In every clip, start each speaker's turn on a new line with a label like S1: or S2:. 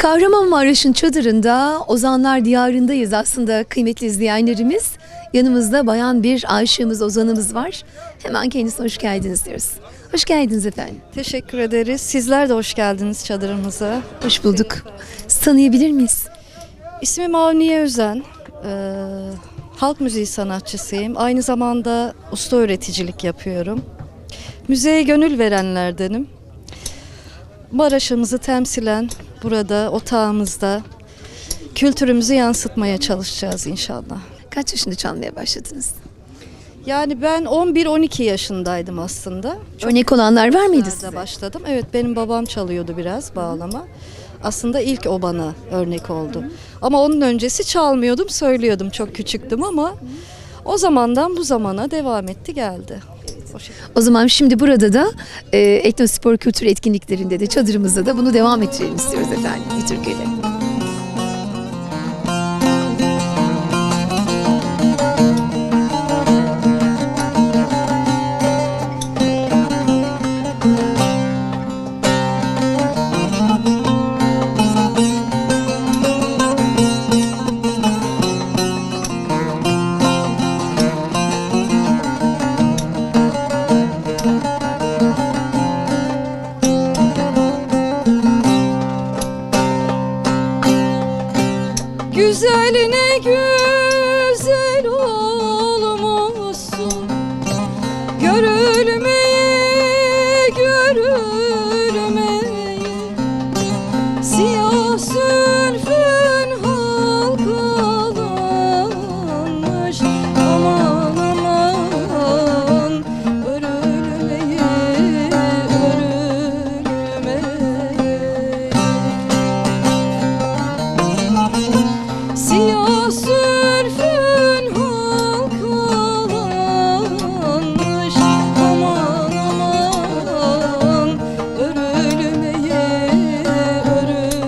S1: Kahramanmaraş'ın çadırında, Ozanlar Diyarı'ndayız aslında kıymetli izleyenlerimiz. Yanımızda bayan bir aşığımız, ozanımız var. Hemen kendisine hoş geldiniz diyoruz. Hoş geldiniz efendim.
S2: Teşekkür ederiz. Sizler de hoş geldiniz çadırımıza.
S1: Hoş bulduk. Sizi tanıyabilir miyiz?
S2: İsmim Avniye Özen. Halk müziği sanatçısıyım. Aynı zamanda usta öğreticilik yapıyorum. Müziğe gönül verenlerdenim. Maraş'ımızı temsilen burada, otağımızda kültürümüzü yansıtmaya çalışacağız inşallah.
S1: Kaç yaşında çalmaya başladınız?
S2: Yani ben 11-12 yaşındaydım aslında.
S1: Örnek olanlar var mıydı size?
S2: Başladım. Evet, benim babam çalıyordu biraz bağlama. Aslında ilk o bana örnek oldu. Ama onun öncesi çalmıyordum, söylüyordum. Çok küçüktüm ama o zamandan bu zamana devam etti geldi.
S1: O zaman şimdi burada da etnospor kültür etkinliklerinde de çadırımızda da bunu devam ettirelim istiyoruz efendim bir türküyle.
S2: Güzeline güzel olmuşsun, görülmeye görülmeye, siyah zülfün halkalanmış, aman aman, örülmeye örülmeye. Siyah zülfün halkalanmış, aman aman, örülmeye örülmeye.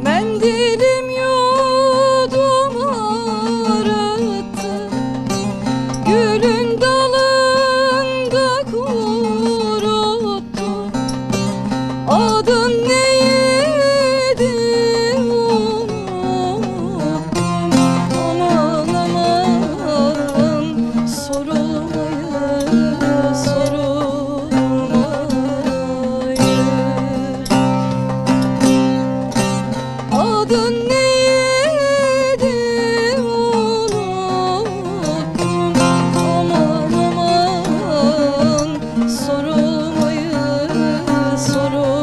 S2: Mendilim yudum arıttı, gülün dalında kuruttu. Adın neydi unuttum, aman aman, sorulmayı sorulmayı. Adın neydi unuttum, aman aman, sorulmayı sorulmayı.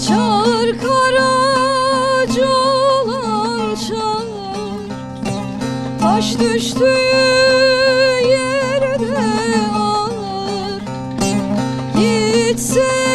S2: Çağır Karaca olan çağır, taş düştüğü yerde ağır, gitse